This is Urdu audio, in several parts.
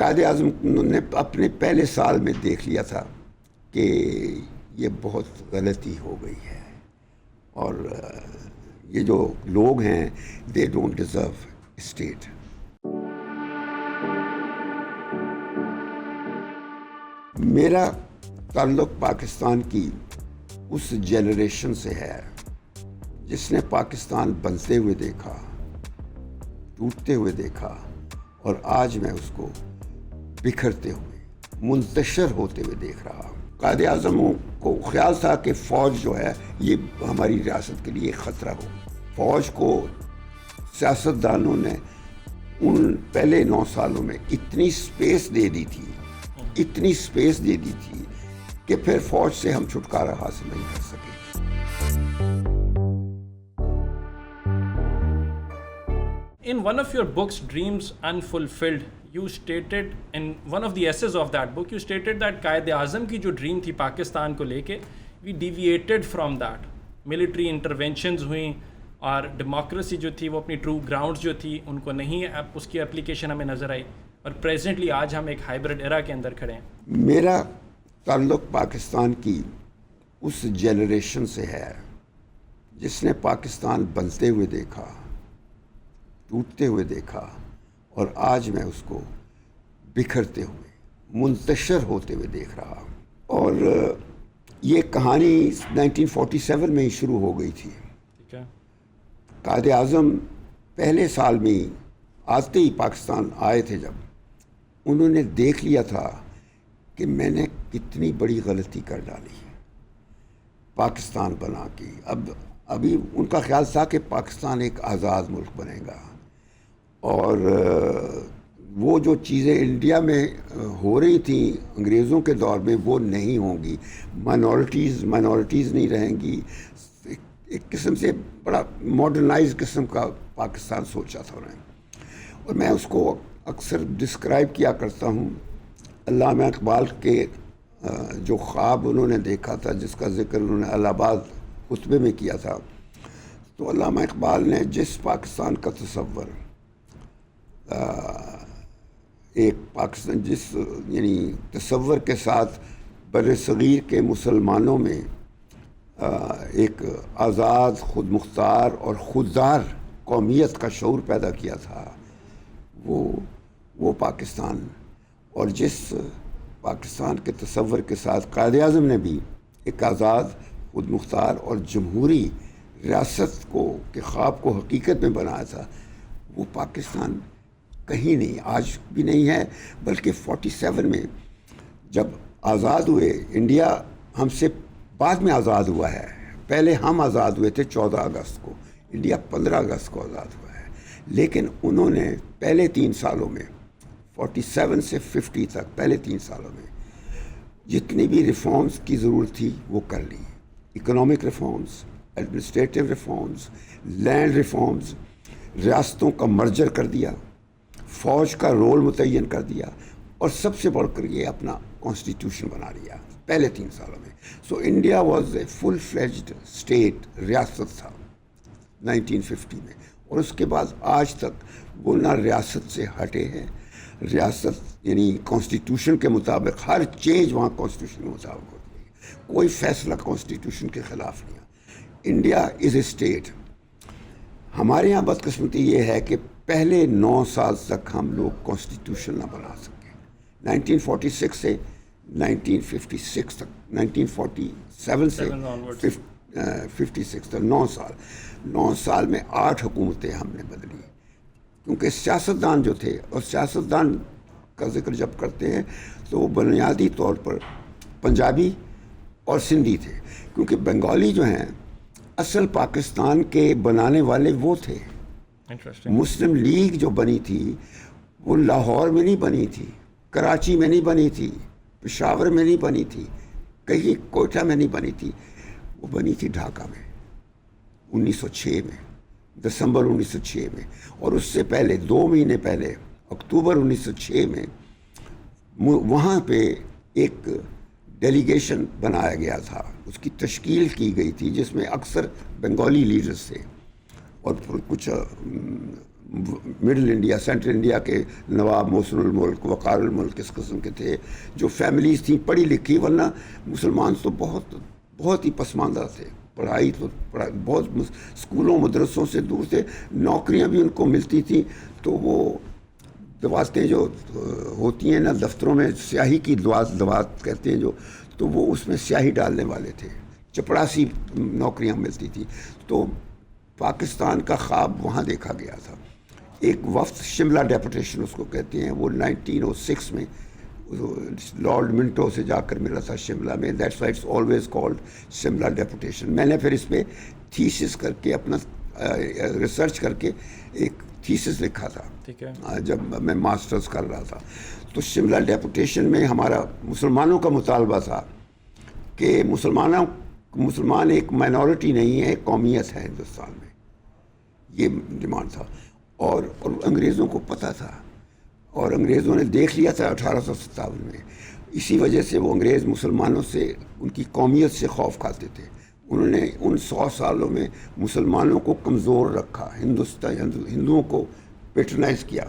قائد اعظم نے اپنے پہلے سال میں دیکھ لیا تھا کہ یہ بہت غلطی ہو گئی ہے اور یہ جو لوگ ہیں دے ڈونٹ ڈیزرو اسٹیٹ. میرا تعلق پاکستان کی اس جنریشن سے ہے جس نے پاکستان بنتے ہوئے دیکھا, ٹوٹتے ہوئے دیکھا, اور آج میں اس کو بکھرتے ہوئے, منتشر ہوتے ہوئے دیکھ رہا ہوں. قائد اعظم کو خیال تھا کہ فوج جو ہے یہ ہماری ریاست کے لیے ایک خطرہ ہو. فوج کو سیاستدانوں نے ان پہلے 9 سالوں میں اتنی سپیس دے دی تھی کہ پھر فوج سے ہم چھٹکارا حاصل نہیں کر سکے. In one of your books, Dreams Unfulfilled, you stated, in one of the essays of that book, you stated that Quaid Azam کی جو ڈریم تھی پاکستان کو لے کے, we deviated from that. Military interventions ہوئیں اور ڈیموکریسی جو تھی وہ اپنی ٹرو گراؤنڈز جو تھی ان کو نہیں, اس کی اپلیکیشن ہمیں نظر آئی, اور پریزنٹلی آج ہم ایک ہائبرڈ ایرا کے اندر کھڑے ہیں. میرا تعلق پاکستان کی اس جنریشن سے ہے جس نے پاکستان بنتے ہوئے دیکھا, ٹوٹتے ہوئے دیکھا, اور آج میں اس کو بکھرتے ہوئے, منتشر ہوتے ہوئے دیکھ رہا ہوں. اور یہ کہانی 1947 میں ہی شروع ہو گئی تھی. ٹھیک ہے. قائد اعظم پہلے سال میں ہی آتے ہی پاکستان آئے تھے, جب انہوں نے دیکھ لیا تھا کہ میں نے کتنی بڑی غلطی کر ڈالی پاکستان بنا کے. ابھی ان کا خیال تھا کہ پاکستان ایک آزاد ملک بنے گا, اور وہ جو چیزیں انڈیا میں ہو رہی تھیں انگریزوں کے دور میں وہ نہیں ہوں گی. مائنورٹیز نہیں رہیں گی. ایک قسم سے بڑا ماڈرنائز قسم کا پاکستان سوچا تھا انہوں نے. اور میں اس کو اکثر ڈسکرائب کیا کرتا ہوں. علامہ اقبال کے جو خواب انہوں نے دیکھا تھا, جس کا ذکر انہوں نے الہ آباد خطبے میں کیا تھا, تو علامہ اقبال نے جس پاکستان کا تصور, ایک پاکستان یعنی تصور کے ساتھ بر صغیر کے مسلمانوں میں ایک آزاد, خود مختار اور خوددار قومیت کا شعور پیدا کیا تھا, وہ پاکستان, اور جس پاکستان کے تصور کے ساتھ قائد اعظم نے بھی ایک آزاد, خود مختار اور جمہوری ریاست کے خواب کو حقیقت میں بنایا تھا, وہ پاکستان کہیں نہیں, آج بھی نہیں ہے. بلکہ 47 میں جب آزاد ہوئے, انڈیا ہم سے بعد میں آزاد ہوا ہے. پہلے ہم آزاد ہوئے تھے 14 اگست کو, انڈیا 15 اگست کو آزاد ہوا ہے. لیکن انہوں نے پہلے 3 سالوں میں 47 سے 50 تک پہلے 3 سالوں میں جتنی بھی ریفارمز کی ضرورت تھی وہ کر لی. Economic reforms, administrative reforms, land reforms, ریاستوں کا مرجر کر دیا, فوج کا رول متعین کر دیا, اور سب سے بڑھ کر یہ اپنا کانسٹیٹیوشن بنا لیا پہلے 3 سالوں میں. So India was a full fledged state, ریاست تھا 1950 میں, اور اس کے بعد آج تک وہ نہ ریاست سے ہٹے ہیں. ریاست یعنی کانسٹیٹیوشن کے مطابق ہر چینج وہاں کانسٹیٹیوشن کے مطابق ہوتی ہے, کوئی فیصلہ کانسٹیٹیوشن کے خلاف نہیں. India is a state. ہمارے یہاں بدقسمتی یہ ہے کہ پہلے 9 سال تک ہم لوگ کانسٹیٹیوشن نہ بنا سکے. 1946 سے 1956 تک, 1947 سے 56 تک 9 سال میں 8 حکومتیں ہم نے بدلی. کیونکہ سیاستدان جو تھے, اور سیاستدان کا ذکر جب کرتے ہیں تو وہ بنیادی طور پر پنجابی اور سندھی تھے, کیونکہ بنگالی جو ہیں اصل پاکستان کے بنانے والے وہ تھے. مسلم لیگ جو بنی تھی وہ لاہور میں نہیں بنی تھی, کراچی میں نہیں بنی تھی, پشاور میں نہیں بنی تھی, کہیں کوئٹہ میں نہیں بنی تھی, وہ بنی تھی ڈھاکہ میں 1906 میں, دسمبر 1906 میں. اور اس سے پہلے 2 مہینے پہلے اکتوبر 1906 میں وہاں پہ ایک ڈیلیگیشن بنایا گیا تھا, اس کی تشکیل کی گئی تھی, جس میں اکثر بنگالی لیڈرز تھے اور کچھ مڈل انڈیا سینٹرل انڈیا کے نواب محسن الملک وقار الملک اس قسم کے تھے جو فیملیز تھیں پڑھی لکھی، ورنہ مسلمان تو بہت ہی پسماندہ تھے، پڑھائی بہت اسکولوں مدرسوں سے دور تھے، نوکریاں بھی ان کو ملتی تھیں، تو وہ دعوتیں جو ہوتی ہیں نا دفتروں میں سیاہی کی دعوت کہتے ہیں جو، تو وہ اس میں سیاہی ڈالنے والے تھے، چپڑاسی نوکریاں ملتی تھیں. تو پاکستان کا خواب وہاں دیکھا گیا تھا. ایک وفد شملہ ڈیپوٹیشن اس کو کہتے ہیں، وہ 1906 میں لارڈ منٹو سے جا کر ملا تھا شملہ میں. That's why it's always called Shimla deputation. میں نے پھر اس پہ تھیسس کر کے اپنا ریسرچ کر کے ایک تھیسس لکھا تھا جب میں ماسٹرز کر رہا تھا. تو شملہ ڈیپوٹیشن میں ہمارا مسلمانوں کا مطالبہ تھا کہ مسلمان ایک مائنورٹی نہیں ہے، ایک قومیت ہے ہندوستان میں، یہ ڈیمانڈ تھا. اور انگریزوں کو پتہ تھا، اور انگریزوں نے دیکھ لیا تھا 1857 میں. اسی وجہ سے وہ انگریز مسلمانوں سے، ان کی قومیت سے خوف کھاتے تھے. انہوں نے ان 100 سالوں میں مسلمانوں کو کمزور رکھا، ہندوؤں کو پیٹرنائز کیا،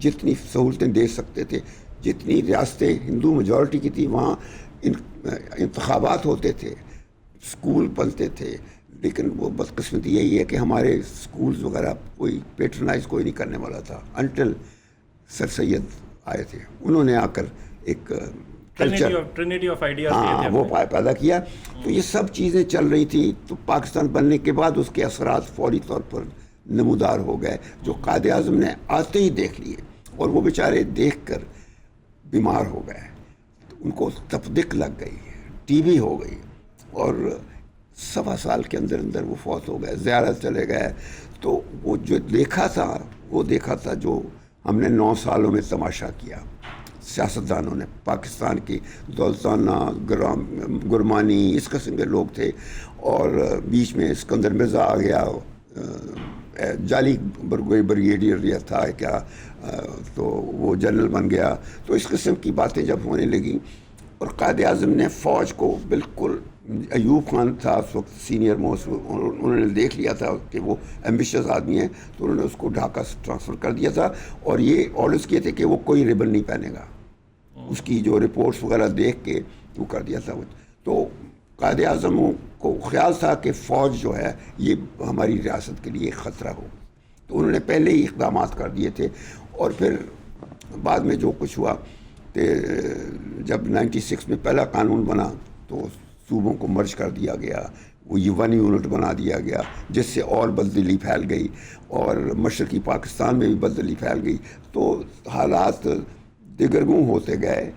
جتنی سہولتیں دے سکتے تھے، جتنی ریاستیں ہندو میجورٹی کی تھی وہاں انتخابات ہوتے تھے، اسکول بنتے تھے. لیکن وہ بدقسمتی یہی ہے کہ ہمارے اسکولز وغیرہ کوئی پیٹرنائز کوئی نہیں کرنے والا تھا انٹل سر سید آئے تھے. انہوں نے آ کر ایک کلچر وہ پیدا کیا. تو یہ سب چیزیں چل رہی تھیں. تو پاکستان بننے کے بعد اس کے اثرات فوری طور پر نمودار ہو گئے، جو قائد اعظم نے آتے ہی دیکھ لیے، اور وہ بیچارے دیکھ کر بیمار ہو گئے. ان کو تپدق لگ گئی، ٹی بی ہو گئی، اور 1.25 سال کے اندر اندر وہ فوت ہو گئے، زیارت چلے گئے. تو وہ جو دیکھا تھا جو ہم نے 9 سالوں میں تماشا کیا. سیاستدانوں نے، پاکستان کی دولتانہ، گرمانی، اس قسم کے لوگ تھے، اور بیچ میں اسکندر مرزا آ گیا، جعلی بریگیڈیئر یہ تھا کیا، تو وہ جنرل بن گیا. تو اس قسم کی باتیں جب ہونے لگیں، اور قائد اعظم نے فوج کو بالکل، ایوب خان تھا اس وقت سینئر موسٹ، انہوں نے دیکھ لیا تھا کہ وہ ایمبیشیس آدمی ہیں، تو انہوں نے اس کو ڈھاکہ ٹرانسفر کر دیا تھا، اور یہ آرڈرز کیے تھے کہ وہ کوئی ریبن نہیں پہنے گا. اس کی جو رپورٹس وغیرہ دیکھ کے وہ کر دیا تھا. تو قائد اعظم کو خیال تھا کہ فوج جو ہے یہ ہماری ریاست کے لیے خطرہ ہو. تو انہوں نے پہلے ہی اقدامات کر دیے تھے. اور پھر بعد میں جو کچھ ہوا کہ جب 96 میں پہلا قانون بنا تو صوبوں کو مرج کر دیا گیا، وہ یہ 1 یونٹ بنا دیا گیا، جس سے اور بددلی پھیل گئی، اور مشرقی پاکستان میں بھی بددلی پھیل گئی. تو حالات دگرگوں ہوتے گئے،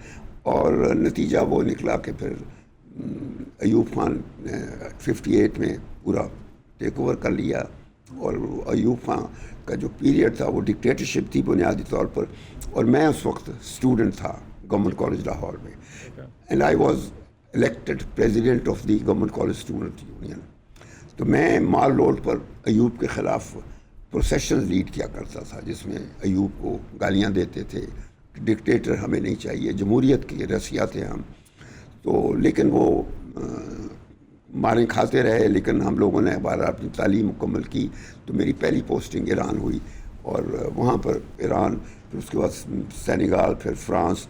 اور نتیجہ وہ نکلا کہ پھر ایوب خان نے 58 میں پورا ٹیک اوور کر لیا. اور ایوب خان کا جو پیریڈ تھا وہ ڈکٹیٹرشپ تھی بنیادی طور پر. اور میں اس وقت اسٹوڈنٹ تھا گورنمنٹ کالج لاہور میں، and I was elected president of the government college student union. تو میں مال روڈ پر ایوب کے خلاف پروسیشن لیڈ کیا کرتا تھا، جس میں ایوب کو گالیاں دیتے تھے، ڈکٹیٹر ہمیں نہیں چاہیے، جمہوریت کے رسیا تھے ہم. تو لیکن وہ ماریں کھاتے رہے. لیکن ہم لوگوں نے بارہ اپنی تعلیم مکمل کی. تو میری پہلی پوسٹنگ ایران ہوئی، اور وہاں پر ایران، پھر اس کے بعد سینیگال، پھر فرانس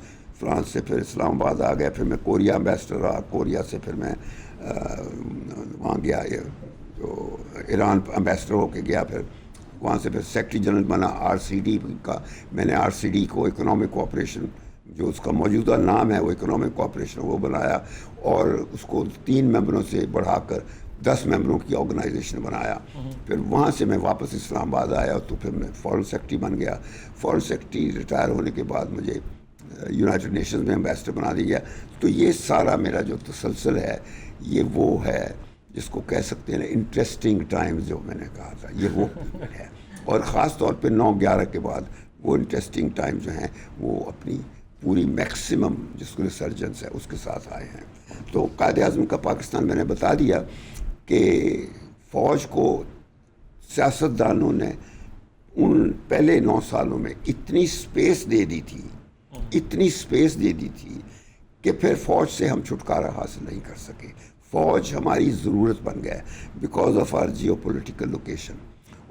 سے پھر اسلام آباد آ گیا. پھر میں کوریا امبیسڈر رہا. کوریا سے پھر میں وہاں گیا، جو ایران امبیسڈر ہو کے گیا. پھر وہاں سے پھر سیکرٹری جنرل بنا RCD کا. میں نے RCD کو اکنامک کوآپریشن، جو اس کا موجودہ نام ہے وہ اکنامک کوآپریشن، وہ بنایا، اور اس کو 3 ممبروں سے بڑھا کر 10 ممبروں کی آرگنائزیشن بنایا. پھر وہاں سے میں واپس اسلام آباد آیا، تو پھر میں فارن سیکرٹری بن گیا. فارن سیکرٹری ریٹائر ہونے کے بعد مجھے یونائٹڈ نیشنز میں امبیسڈر بنا دیا گیا. تو یہ سارا میرا جو تسلسل ہے، یہ وہ ہے جس کو کہہ سکتے ہیں انٹرسٹنگ ٹائمز، جو میں نے کہا تھا، یہ وہ ہے. اور خاص طور پہ 9/11 کے بعد وہ انٹرسٹنگ ٹائم جو ہیں وہ اپنی پوری میکسیمم جس کو ریسرجنس ہے اس کے ساتھ آئے ہیں. تو قائد اعظم کا پاکستان میں نے بتا دیا کہ فوج کو سیاستدانوں نے ان پہلے 9 سالوں میں اتنی سپیس دے دی تھی کہ پھر فوج سے ہم چھٹکارا حاصل نہیں کر سکے. فوج ہماری ضرورت بن گیا because of our geopolitical location.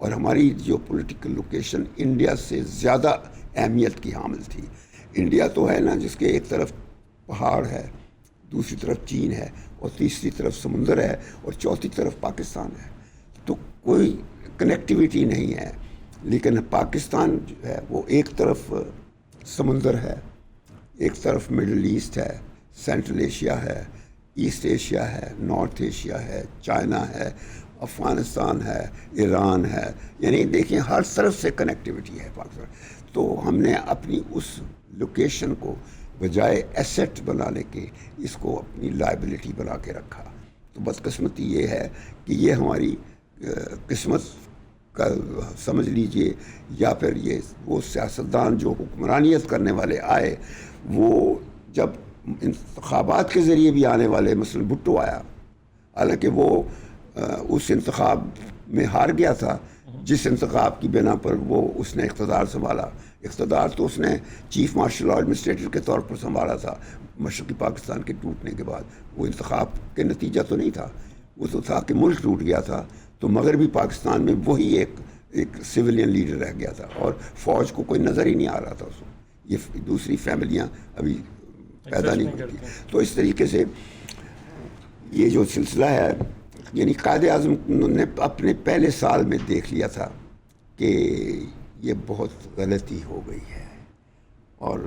اور ہماری جو پولیٹیکل لوکیشن انڈیا سے زیادہ اہمیت کی حامل تھی. انڈیا تو ہے نا جس کے ایک طرف پہاڑ ہے, دوسری طرف چین ہے, اور تیسری طرف سمندر ہے, اور چوتھی طرف پاکستان ہے. تو کوئی کنیکٹیویٹی نہیں ہے. لیکن پاکستان جو ہے وہ ایک طرف سمندر ہے, ایک طرف مڈل ایسٹ ہے, سینٹرل ایشیا ہے, ایسٹ ایشیا ہے, نارتھ ایشیا ہے, چائنا ہے, افغانستان ہے, ایران ہے. یعنی دیکھیں ہر طرف سے کنیکٹیویٹی ہے پاکستان. تو ہم نے اپنی اس لوکیشن کو بجائے ایسٹ بنانے کے اس کو اپنی لائبلٹی بنا کے رکھا. تو بدقسمتی یہ ہے کہ یہ ہماری قسمت کا سمجھ لیجئے, یا پھر یہ وہ سیاستدان جو حکمرانیت کرنے والے آئے, وہ جب انتخابات کے ذریعے بھی آنے والے, مثلا بھٹو آیا, حالانکہ وہ اس انتخاب میں ہار گیا تھا جس انتخاب کی بنا پر وہ اس نے اقتدار سنبھالا. اقتدار تو اس نے چیف مارشل لا ایڈمنسٹریٹر کے طور پر سنبھالا تھا مشرقی پاکستان کے ٹوٹنے کے بعد. وہ انتخاب کے نتیجہ تو نہیں تھا, وہ تو تھا کہ ملک ٹوٹ گیا تھا, تو مغربی پاکستان میں وہی ایک سویلین لیڈر رہ گیا تھا, اور فوج کو کوئی نظر ہی نہیں آ رہا تھا اس کو. یہ دوسری فیملیاں ابھی پیدا نہیں ہوتی. تو اس طریقے سے یہ جو سلسلہ ہے, یعنی قائد اعظم نے اپنے پہلے سال میں دیکھ لیا تھا کہ یہ بہت غلطی ہو گئی ہے, اور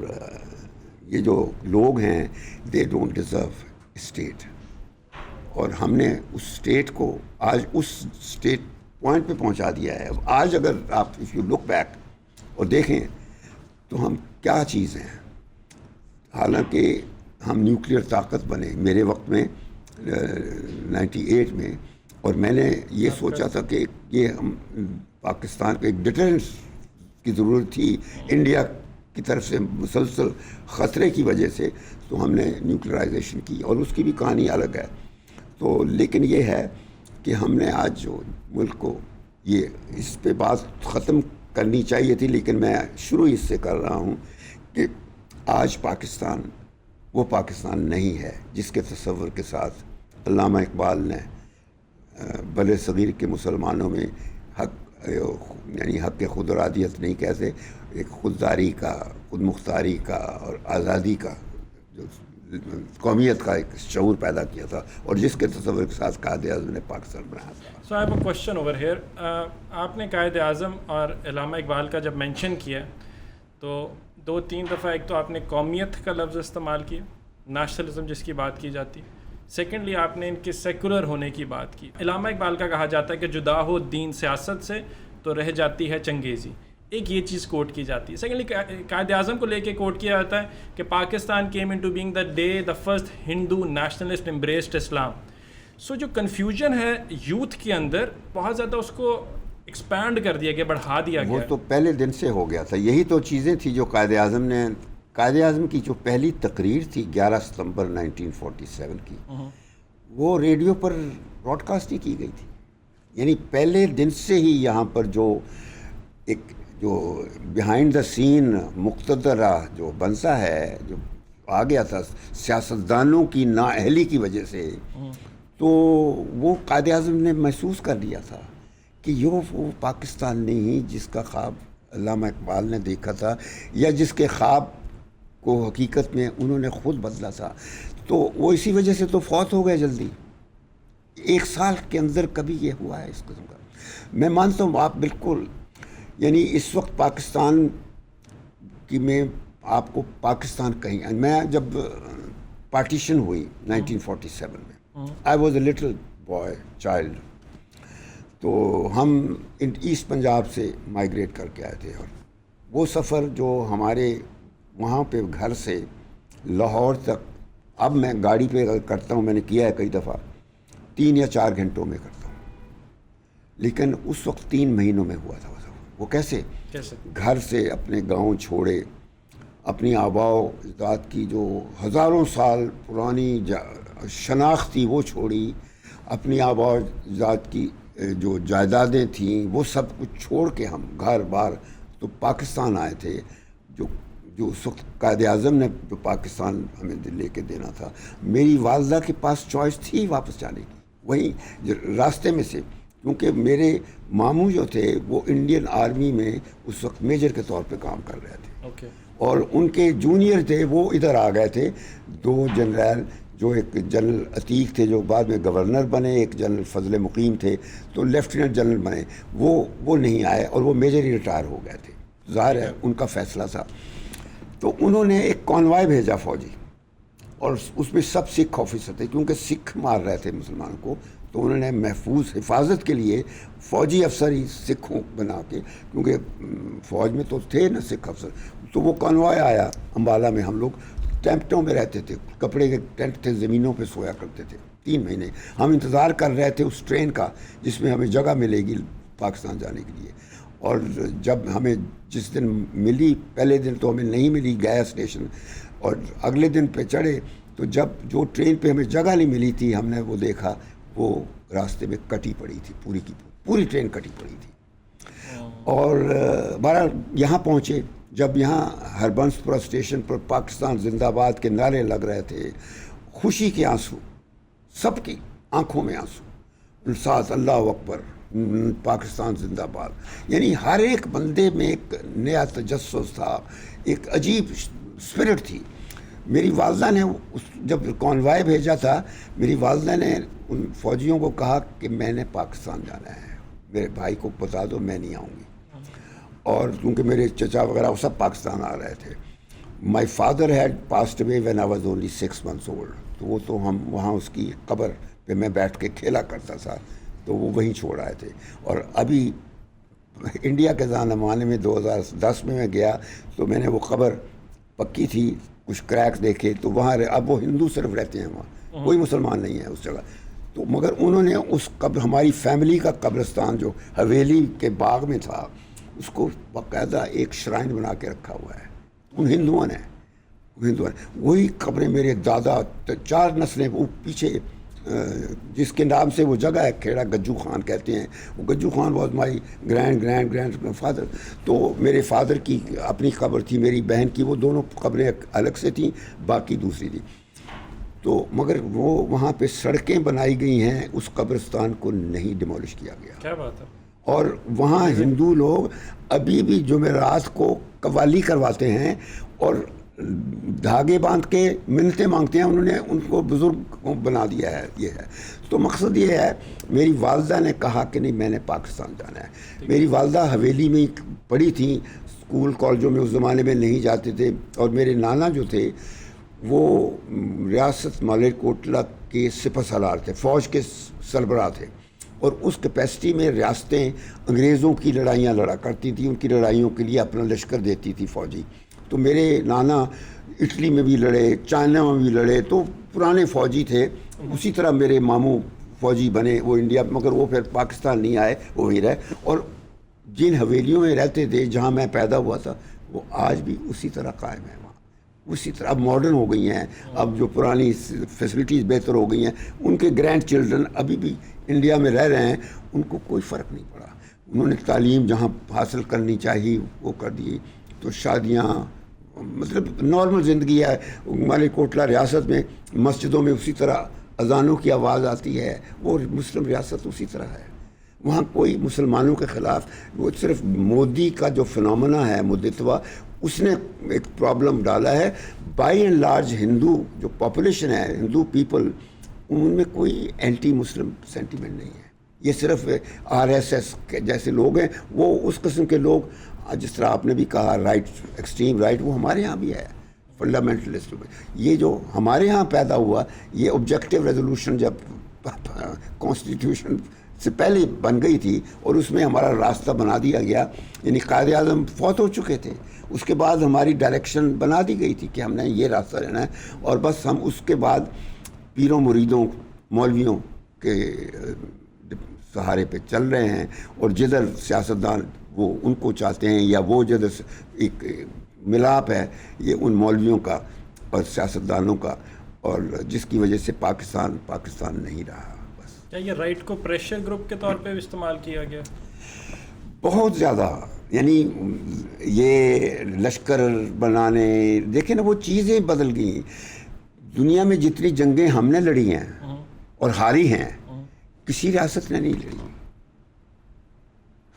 یہ جو لوگ ہیں دے ڈونٹ ڈیزرو اسٹیٹ. اور ہم نے اس اسٹیٹ کو آج اس اسٹیٹ پوائنٹ پہ پہنچا دیا ہے. آج اگر آپ اف یو لک بیک اور دیکھیں تو ہم کیا چیز ہیں. حالانکہ ہم نیوکلیئر طاقت بنے میرے وقت میں 98 میں, اور میں نے یہ سوچا تھا کہ یہ ہم پاکستان کو ایک ڈیٹرنس کی ضرورت تھی انڈیا کی طرف سے مسلسل خطرے کی وجہ سے, تو ہم نے نیوکلیئرائزیشن کی, اور اس کی بھی کہانی الگ ہے. تو لیکن یہ ہے کہ ہم نے آج جو ملک کو, یہ اس پہ بات ختم کرنی چاہیے تھی لیکن میں شروع اس سے کر رہا ہوں کہ آج پاکستان وہ پاکستان نہیں ہے جس کے تصور کے ساتھ علامہ اقبال نے بر صغیر کے مسلمانوں میں حق, یعنی حق خود ارادیت نہیں کہتے, ایک خودداری کا, خود مختاری کا اور آزادی کا جو قومیت کا ایک شعور پیدا کیا تھا, اور جس کے تصور کے ساتھ قائد اعظم نے پاکستان بنایا تھا. So I have a question over here. آپ نے قائد اعظم اور علامہ اقبال کا جب مینشن کیا تو 2-3 دفعہ, ایک تو آپ نے قومیت کا لفظ استعمال کیا, نیشنلزم جس کی بات کی جاتی. سیکنڈلی آپ نے ان کے سیکولر ہونے کی بات کی. علامہ اقبال کا کہا جاتا ہے کہ جدا ہو دین سیاست سے تو رہ جاتی ہے چنگیزی, ایک یہ چیز کوٹ کی جاتی ہے. سیکنڈلی قائد اعظم کو لے کے کوٹ کیا جاتا ہے کہ Pakistan came into being the day the first Hindu nationalist embraced Islam. سو جو کنفیوژن ہے یوتھ کے اندر بہت زیادہ اس کو ایکسپینڈ کر دیا گیا, بڑھا دیا گیا. وہ تو پہلے دن سے ہو گیا تھا. یہی تو چیزیں تھیں جو قائد اعظم کی جو پہلی تقریر تھی 11 ستمبر 1947 کی, وہ ریڈیو پر براڈ کاسٹ ہی کی گئی تھی. یعنی پہلے دن سے ہی یہاں پر جو ایک جو بیہائنڈ دا سین مقتدرہ جو بنسا ہے, جو آ گیا تھا سیاستدانوں کی نااہلی کی وجہ سے, تو وہ قائد اعظم نے محسوس کر لیا تھا کہ یہ وہ پاکستان نہیں جس کا خواب علامہ اقبال نے دیکھا تھا, یا جس کے خواب کو حقیقت میں انہوں نے خود بدلا تھا. تو وہ اسی وجہ سے تو فوت ہو گئے جلدی. 1 سال کے اندر کبھی یہ ہوا ہے اس قسم کا. میں مانتا ہوں آپ بالکل, یعنی اس وقت پاکستان کی میں آپ کو پاکستان کہیں, میں جب پارٹیشن ہوئی 1947 میں, I was a little boy child, تو ہم ایسٹ پنجاب سے مائیگریٹ کر کے آئے تھے, اور وہ سفر جو ہمارے وہاں پہ گھر سے لاہور تک, اب میں گاڑی پہ کرتا ہوں, میں نے کیا ہے کئی دفعہ, 3 یا 4 گھنٹوں میں کرتا ہوں, لیکن اس وقت 3 مہینوں میں ہوا تھا وہ سفر. وہ کیسے گھر سے اپنے گاؤں چھوڑے, اپنی آباء و اجداد کی جو ہزاروں سال پرانی شناخت تھی وہ چھوڑی, اپنی آباء و اجداد کی جو جائیدادیں تھیں وہ سب کچھ چھوڑ کے ہم گھر بار تو پاکستان آئے تھے. جو اس وقت قائد اعظم نے جو پاکستان ہمیں لے کے دینا تھا, میری والدہ کے پاس چوائس تھی واپس جانے کی, وہیں راستے میں سے کیونکہ میرے ماموں جو تھے وہ انڈین آرمی میں اس وقت میجر کے طور پہ کام کر رہے تھے. اوکے. اور ان کے جونیئر تھے وہ ادھر آ گئے تھے, 2 جنرل, جو ایک جنرل عتیق تھے جو بعد میں گورنر بنے, ایک جنرل فضل مقیم تھے تو لیفٹیننٹ جنرل بنے, وہ نہیں آئے اور وہ میجر ہی ریٹائر ہو گئے تھے. ظاہر ہے ان کا فیصلہ تھا. تو انہوں نے ایک کانوائے بھیجا فوجی, اور اس میں سب سکھ آفیسر تھے, کیونکہ سکھ مار رہے تھے مسلمان کو, تو انہوں نے محفوظ حفاظت کے لیے فوجی افسر ہی سکھوں بنا کے, کیونکہ فوج میں تو تھے نا سکھ افسر, تو وہ کانوائے آیا امبالہ میں. ہم لوگ ٹینٹوں میں رہتے تھے, کپڑے کے ٹینٹ تھے, زمینوں پہ سویا کرتے تھے. 3 مہینے ہم انتظار کر رہے تھے اس ٹرین کا جس میں ہمیں جگہ ملے گی پاکستان جانے کے لیے. اور جب ہمیں جس دن ملی, پہلے دن تو ہمیں نہیں ملی, گیا اسٹیشن, اور اگلے دن پہ چڑھے تو جب جو ٹرین پہ ہمیں جگہ نہیں ملی تھی, ہم نے وہ دیکھا وہ راستے میں کٹی پڑی تھی, پوری کی پوری ٹرین کٹی پڑی تھی. اور بہرحال یہاں پہنچے. جب یہاں ہربنس پورہ اسٹیشن پر پاکستان زندہ باد کے نعرے لگ رہے تھے, خوشی کے آنسو, سب کی آنکھوں میں آنسو, ساتھ اللہ اکبر, پاکستان زندہ باد, یعنی ہر ایک بندے میں ایک نیا تجسس تھا, ایک عجیب اسپرٹ تھی. میری والدہ نے جب کانوائے بھیجا تھا, میری والدہ نے ان فوجیوں کو کہا کہ میں نے پاکستان جانا ہے, میرے بھائی کو بتا دو میں نہیں آؤں گی. اور کیونکہ میرے چچا وغیرہ وہ سب پاکستان آ رہے تھے. My father had passed away when I was only 6 months old, تو وہ تو ہم وہاں اس کی قبر پہ میں بیٹھ کے کھیلا کرتا تھا, تو وہ وہیں چھوڑ آئے تھے. اور ابھی انڈیا کے زمانے میں 2010 میں گیا تو میں نے وہ قبر پکی تھی, کچھ کریک دیکھے, تو وہاں اب وہ ہندو صرف رہتے ہیں وہاں, کوئی مسلمان نہیں ہے اس جگہ. تو مگر انہوں نے اس ہماری فیملی کا قبرستان جو حویلی کے باغ میں تھا, اس کو باقاعدہ ایک شرائن بنا کے رکھا ہوا ہے. ان ہندوؤں نے وہی قبریں میرے دادا 4 نسلیں وہ پیچھے, جس کے نام سے وہ جگہ ہے کھیڑا گجو خان کہتے ہیں, وہ Gaju Khan was my grandfather. تو میرے فادر کی اپنی قبر تھی, میری بہن کی, وہ دونوں قبریں الگ سے تھیں, باقی دوسری تھی. تو مگر وہ وہاں پہ سڑکیں بنائی گئی ہیں, اس قبرستان کو نہیں ڈیمولش کیا گیا. کیا بات ہے. اور وہاں ہندو لوگ ابھی بھی جمعرات کو قوالی کرواتے ہیں اور دھاگے باندھ کے منتیں مانگتے ہیں. انہوں نے ان کو بزرگ بنا دیا ہے. یہ ہے تو مقصد یہ ہے, میری والدہ نے کہا کہ نہیں میں نے پاکستان جانا ہے. میری والدہ حویلی میں پڑھی تھیں, اسکول کالجوں میں اس زمانے میں نہیں جاتے تھے. اور میرے نانا جو تھے وہ ریاست مالیرکوٹلا کے سپہ سالار تھے, فوج کے سربراہ تھے, اور اس کیپیسٹی میں ریاستیں انگریزوں کی لڑائیاں لڑا کرتی تھیں, ان کی لڑائیوں کے لیے اپنا لشکر دیتی تھی فوجی. تو میرے نانا اٹلی میں بھی لڑے, چائنا میں بھی لڑے, تو پرانے فوجی تھے. اسی طرح میرے ماموں فوجی بنے, وہ انڈیا, مگر وہ پھر پاکستان نہیں آئے, وہ وہیں رہے. اور جن حویلیوں میں رہتے تھے جہاں میں پیدا ہوا تھا, وہ آج بھی اسی طرح قائم ہے وہاں, اسی طرح. اب ماڈرن ہو گئی ہیں, اب جو پرانی فیسلٹیز بہتر ہو گئی ہیں, ان کے گرینڈ چلڈرن ابھی بھی انڈیا میں رہ رہے ہیں, ان کو کوئی فرق نہیں پڑا. انہوں نے تعلیم جہاں حاصل کرنی چاہیے وہ کر دی. تو شادیاں, مطلب نارمل زندگی ہے. مالیرکوٹلا ریاست میں مسجدوں میں اسی طرح اذانوں کی آواز آتی ہے, وہ مسلم ریاست اسی طرح ہے. وہاں کوئی مسلمانوں کے خلاف, وہ صرف مودی کا جو فنامنا ہے مدتوا, اس نے ایک پرابلم ڈالا ہے. بائی اینڈ لارج ہندو جو پاپولیشن ہے, ہندو پیپل, ان میں کوئی اینٹی مسلم سینٹیمنٹ نہیں ہے. یہ صرف RSS کے جیسے لوگ ہیں, وہ اس قسم کے لوگ, جس طرح آپ نے بھی کہا رائٹ, ایکسٹریم رائٹ, وہ ہمارے ہاں بھی ہے, فنڈامنٹلسٹ. یہ جو ہمارے ہاں پیدا ہوا, یہ آبجیکٹیو ریزولوشن جب کانسٹیٹیوشن سے پہلے بن گئی تھی, اور اس میں ہمارا راستہ بنا دیا گیا. یعنی قائد اعظم فوت ہو چکے تھے, اس کے بعد ہماری ڈائریکشن بنا دی گئی تھی کہ ہم نے یہ راستہ لینا ہے, اور بس ہم اس کے بعد پیروں مریدوں مولویوں کے سہارے پہ چل رہے ہیں. اور جدھر سیاستدان وہ ان کو چاہتے ہیں, یا وہ جدھر ایک ملاپ ہے یہ ان مولویوں کا اور سیاستدانوں کا, اور جس کی وجہ سے پاکستان نہیں رہا. بس کیا یہ رائٹ کو پریشر گروپ کے طور پہ بھی استعمال کیا گیا؟ بہت زیادہ. یعنی یہ لشکر بنانے, دیکھیں نا وہ چیزیں بدل گئیں. دنیا میں جتنی جنگیں ہم نے لڑی ہیں اور ہاری ہیں, کسی ریاست نے نہیں لڑی.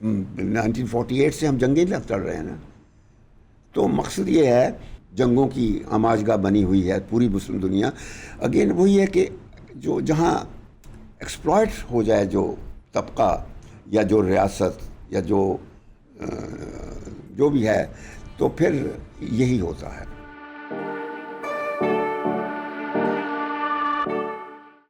1948 سے ہم جنگیں لڑ رہے ہیں نا. تو مقصد یہ ہے، جنگوں کی آماجگاہ بنی ہوئی ہے پوری مسلم دنیا. اگین وہی ہے کہ جو جہاں ایکسپلائٹ ہو جائے جو طبقہ یا جو ریاست یا جو بھی ہے، تو پھر یہی ہوتا ہے.